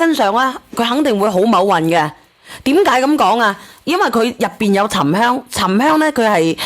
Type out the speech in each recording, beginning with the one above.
身上咧，佢肯定會好某運嘅。點解咁講啊？因為佢入邊有沉香，沉香咧佢係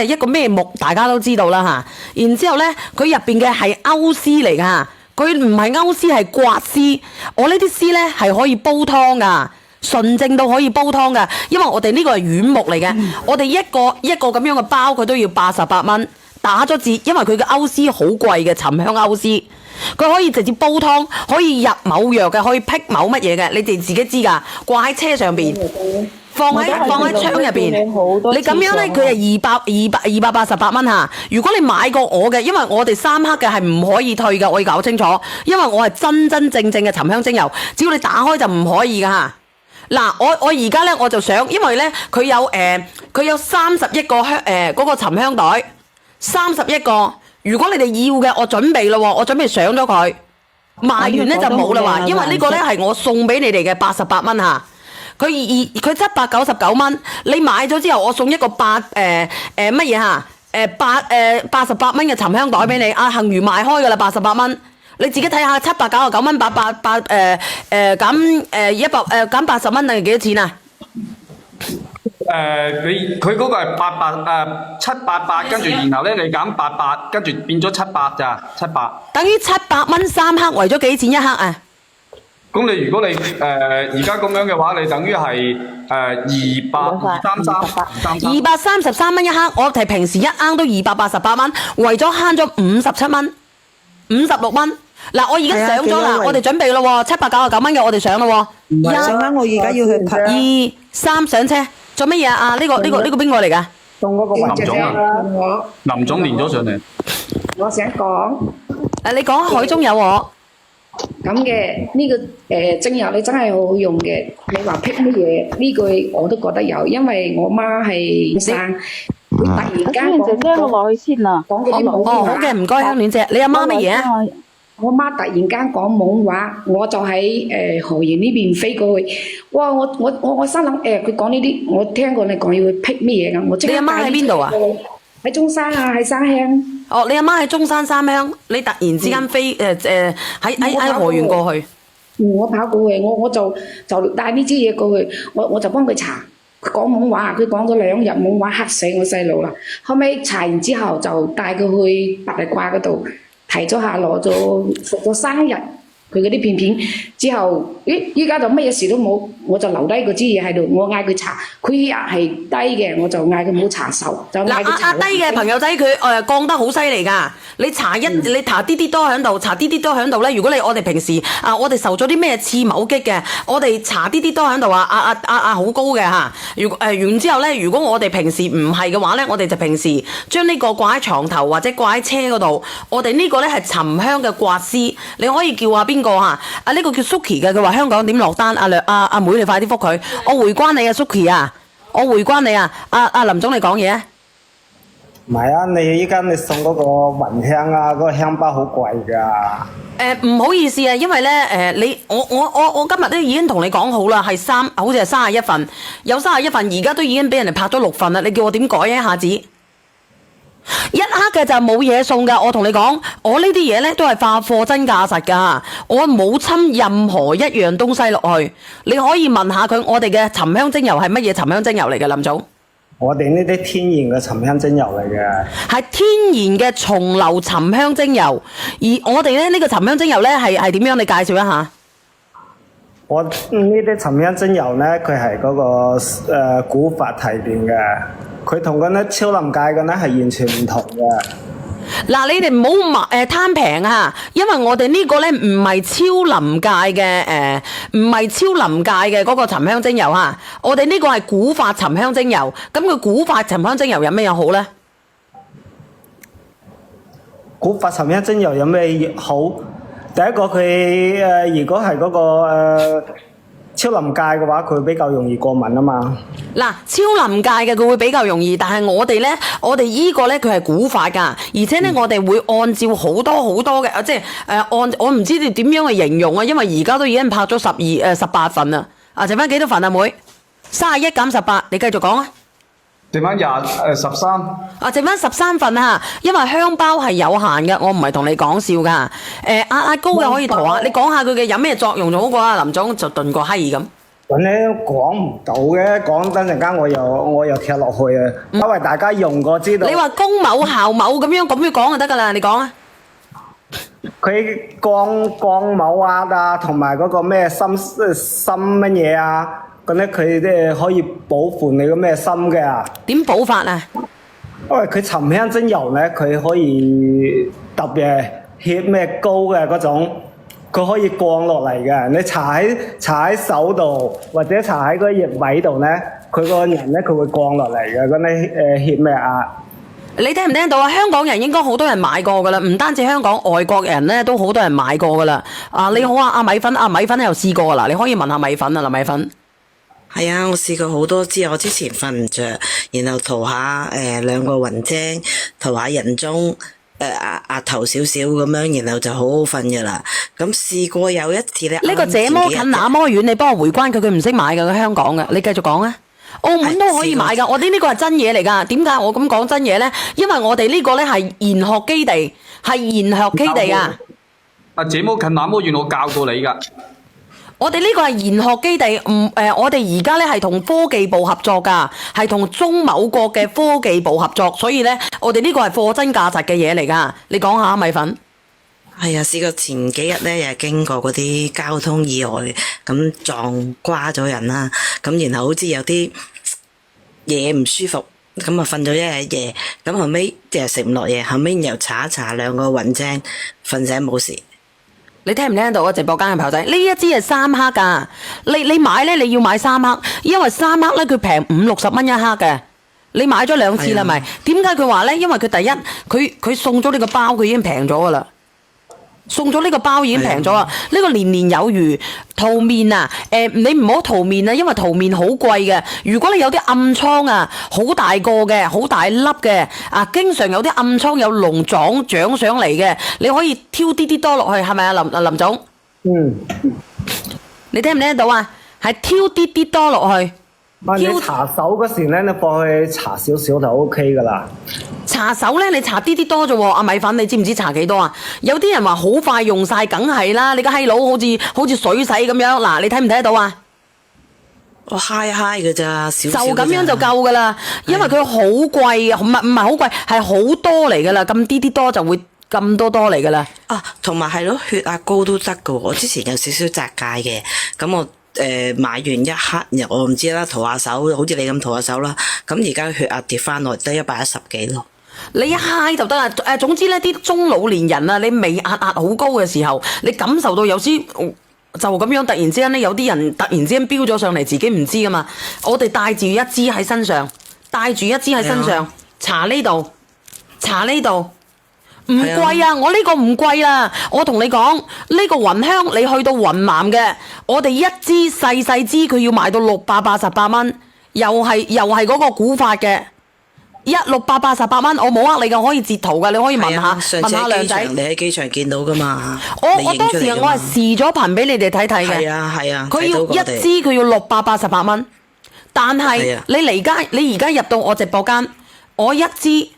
一個咩木，大家都知道啦嚇。然之後咧，佢入邊嘅係勾絲嚟㗎，佢唔係勾絲係刮絲。我呢啲絲咧係可以煲湯㗎，純正到可以煲湯㗎。因為我哋呢個係軟木嚟嘅，我哋一個咁樣嘅包佢都要88蚊，打咗折，因為佢嘅勾絲好貴嘅沉香勾絲。佢可以直接煲湯，可以入某藥嘅，可以辟某乜嘢嘅，你哋自己知㗎。掛喺車上邊，放喺窗入邊。你咁樣咧，佢係288蚊嚇。如果你買過我嘅，因為我哋3克嘅係唔可以退㗎，我要搞清楚。因為我係真真正正嘅沉香精油，只要你打開就唔可以㗎嚇。嗱，我而家咧我就想，因為咧佢有31個嗰個沉香袋，31個。如果你哋要嘅，我準備咯喎，我準備上咗佢，賣完咧就冇啦話，因為呢個咧係我送俾你哋嘅88蚊嚇，佢799蚊，你買咗之後我送一個乜嘢嚇88蚊嘅沉香袋俾你，幸如賣開噶啦88蚊，你自己睇下799蚊減80蚊等於幾多錢啊？佢嗰個係788，跟住然後咧你減88，跟住變咗700咋，700。等於700蚊3克，為咗幾錢一克啊？咁如果你而家咁樣嘅話，你等於係233蚊一克，我哋平時一盎都288蚊，為咗慳咗57蚊、56蚊。嗱，我而家上咗啦，我哋準備咯喎，799蚊嘅我哋上咯喎。上啦，我而家要去拍。2、3上車，做乜嘢啊？呢個邊個嚟㗎？送嗰個林總啊，林總連咗上嚟。我想講，你講海中有我。咁嘅呢個精油你真係好好用嘅。你話辟乜嘢呢句我都覺得有，因為我媽係生，佢突然間講姐姐，我落去先啦。講嗰啲懵話。好嘅，唔該，香戀姐，你阿媽乜嘢啊？我媽突然間講懵話，我就喺河源呢邊飛過去。哇！我心諗佢講呢啲，我聽過你講要去辟乜嘢咁，我即刻。你阿媽喺邊度啊？喺中山啊，喺沙鄉。哦，你阿媽喺中山三鄉，你突然之間飛喺河源過去。我跑過去，我就帶呢支嘢過去，我就幫佢搽。佢講懵話，佢講咗2日懵話，嚇死我細路啦。後尾搽完之後，就帶佢去白麗掛嗰度提咗下，攞咗食咗生日佢嗰啲片片之後，依家就乜嘢事都冇，我就留低嗰支嘢喺度，我嗌佢搽，佢血壓係低嘅，我就嗌佢唔好搽手，就嗌佢搽。低嘅朋友仔佢降得好犀利㗎，你搽你搽啲多喺度，搽啲多喺度咧。如果我哋平時我哋受咗啲咩刺某擊嘅，我哋搽啲多喺度好高嘅嚇。完之後咧，如果我哋平時唔係嘅話咧，我哋就平時將呢個掛喺床頭或者掛喺車嗰度。我哋呢個咧係沉香嘅刮絲，你可以叫下邊個嚇？呢個叫 Suki 嘅，佢話香港點落單？阿妹你快啲覆佢，我回關你啊 Suki 啊，我回關你啊！阿林總你講嘢啊！唔係啊，你依家你送嗰個雲香啊，嗰個香包好貴㗎。唔好意思啊，因為咧我今日都已經同你講好啦，好似係31份，有31份，而家都已經俾人哋拍咗6份啦。你叫我點改啊？一下子1克嘅就冇嘢送㗎。我同你講，我呢啲嘢咧都係化貨真價實㗎，我冇侵任何一樣東西落去。你可以問下佢，我哋嘅沉香精油係乜嘢沉香精油嚟嘅，林總？我哋呢啲天然嘅沉香精油嚟嘅，係天然嘅松流沉香精油。而我哋咧呢個沉香精油咧係點樣？你介紹一下。我呢啲沉香精油咧，佢係嗰個古法提煉嘅，佢同嗰啲超臨界嘅咧係完全唔同嘅。嗱，你哋唔好貪平啊！因為我哋呢個咧唔係超臨界嘅唔係超臨界嘅嗰個沉香精油嚇，我哋呢個係古法沉香精油。咁佢古法沉香精油有咩好咧？古法沉香精油有咩好？第一個佢如果係嗰個超臨界嘅話，佢比較容易過敏啊嘛。嗱，超臨界嘅佢會比較容易，但係我哋依個咧佢係古法㗎，而且咧我哋會按照好多嘅即係我唔知你點樣去形容啊，因為而家都已經拍咗18份啦。剩翻幾多份啊妹？31減18，你繼續講啊。剩翻13。啊，剩翻13份啊，因為香包係有限嘅，我唔係同你講笑噶。阿高嘅可以圖下，你講下佢嘅有咩作用就好過啊。林總就燉個閪咁。咁咧講唔到嘅，講等陣間我又踢落去啊，因為大家用過知道。你話公某校某咁樣講就得噶啦，你講啊。佢降某啊，同埋嗰個咩心乜嘢啊，咁咧佢即係可以保護你個咩心嘅。點補法啊？因為佢沉香精油咧，佢可以特別係咩膏嘅嗰種，佢可以降落嚟嘅。你搽喺手度，或者搽喺個穴位度咧，佢個人咧佢會降落嚟嘅。咁你血咩啊？你聽唔聽到啊？香港人應該好多人買過噶啦，唔單止香港，外國人咧都好多人買過噶啦。啊，你好啊，阿米粉，米粉又試過噶啦，你可以問下米粉啊，林米粉。係啊，我試過好多支，我之前瞓唔着，然後塗下兩個雲精，塗下人中額頭少少咁樣，然後就好好瞓噶啦。咁試過有一次咧，呢個這麼近那麼遠，你幫我回關佢唔識買噶，佢香港嘅，你繼續講啊。澳門都可以買噶，我哋呢個係真嘢嚟噶。點解我咁講真嘢咧？因為我哋呢個咧係研學基地，係研學基地啊！啊，這麼近那麼遠，我教過你噶。我哋呢個係研學基地，我哋而家咧係同科技部合作噶，係同中某國嘅科技部合作，所以咧我哋呢個係貨真價實嘅嘢嚟噶。你講下米粉。係啊，試過前幾日咧，又經過嗰啲交通意外，咁撞瓜咗人啦，咁然後好似有啲嘢唔舒服，咁啊瞓咗一日夜，咁後尾食唔落嘢，後尾又搽一搽兩個雲精，瞓醒冇事。你聽唔聽到啊？直播間嘅朋友仔，呢一支係3克噶，你買咧你要買3克，因為3克咧佢平50-60蚊一克嘅。你買咗2次啦，咪？點解佢話咧？因為佢第一，佢送咗呢個包，佢已經平咗噶啦。送咗呢個包已經平咗啊！呢個年年有餘塗面啊，你唔好塗面啊，因為塗面好貴嘅。如果你有啲暗瘡啊，好大個嘅，好大粒嘅啊，經常有啲暗瘡有膿長上嚟嘅，你可以挑啲多落去，係咪啊，林總？嗯。你聽唔聽到啊？係挑啲多落去。你搽手嗰時咧，你放去搽少少就 O K 噶啦。搽手咧，你搽啲多啫喎，阿米粉，你知唔知搽幾多啊？有啲人話好快用晒，梗係啦，你個閪佬好似水洗咁樣，嗱，你睇唔睇得到啊？我嗨嘅咋，少少就咁樣就夠噶啦，因為佢好貴啊，唔係好貴，係好多嚟噶啦，咁啲多就會咁多嚟噶啦。啊，同埋係咯，血壓高都得噶，我之前有少少窄界嘅，咁我。買完1克，我唔知啦，塗下手，好似你咁塗下手啦。咁而家血壓跌翻落得110幾咯。你一嗨就得啦。總之咧，啲中老年人啊，你微壓好高嘅時候，你感受到有啲就咁樣，突然之間咧，有啲人突然之間飆咗上嚟，自己唔知噶嘛。我哋帶住一支喺身上，搽呢度，搽呢度。唔貴啊！我呢個唔貴啦，我同你講，呢個雲香你去到雲南嘅，我哋一支細支佢要賣到688蚊，又係嗰個古法嘅，688蚊，我冇呃你㗎，可以截圖㗎，你可以問下靚仔。你喺機場見到㗎嘛？我當時我係視咗頻俾你哋睇嘅。係啊，佢要一支佢要688蚊，但係你而家入到我直播間，我一支。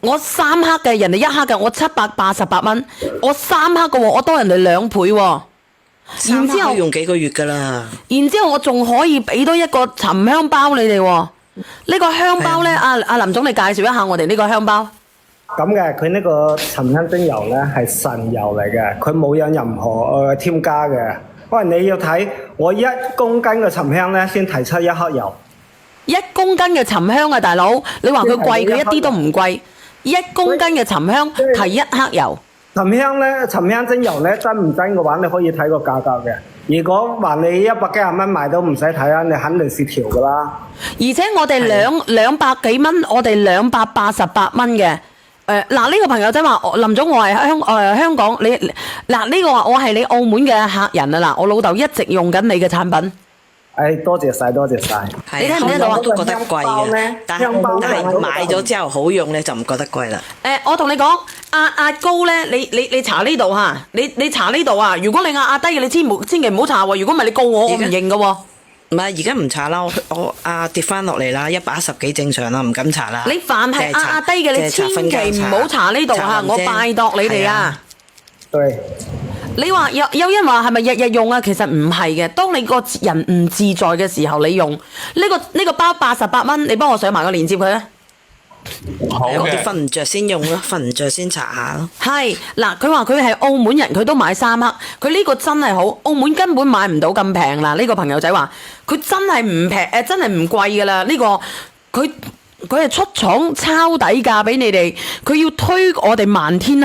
我3克嘅，人哋1克嘅，我788蚊，我3克嘅喎，我多人哋2倍喎。然之後用幾個月㗎啦。然之後我仲可以俾多一個沉香包你哋喎。呢個香包咧，阿林總你介紹一下我哋呢個香包。咁嘅，佢呢個沉香精油咧係神油嚟嘅，佢冇有任何添加嘅。因為你要睇我1公斤嘅沉香咧，先提出1克油。1公斤嘅沉香啊，大佬，你話佢貴，佢一啲都唔貴。1公斤嘅沉香提1克油。沉香精油咧真唔真嘅話，你可以睇個價格嘅。如果話你100幾廿蚊買都唔使睇啊，你肯定蝕條噶啦。而且我哋200幾蚊，我哋288蚊嘅。嗱呢個朋友仔話林總，我係香港，你嗱呢個話我係你澳門嘅客人啊嗱，我老豆一直用緊你嘅產品。多謝晒。你聽唔聽到啊？我都覺得貴嘅，但係買咗之後好用咧，就唔覺得貴啦。我同你講，壓高咧，你搽呢度嚇，你搽呢度啊！如果你壓低嘅，你千祈唔好搽喎。如果唔係你告我，我唔認嘅喎。唔係而家唔查啦，我跌翻落嚟啦，110幾正常啦，唔敢查啦。你凡係壓低嘅，你千祈唔好查呢度嚇，我拜託你哋啊！對，你話有人話係咪日日用啊？其實唔係嘅，當你個人唔自在嘅時候，你用呢個包88蚊，你幫我上埋個鏈接佢啊！好我哋嘅。瞓唔着先用咯，瞓唔着先查下咯。係嗱，佢話佢係澳門人，佢都買3克，佢呢個真係好，澳門根本買唔到咁平啦。呢個朋友仔話佢真係唔平，真係唔貴噶啦。呢個佢係出廠抄底價俾你哋，佢要推我哋漫天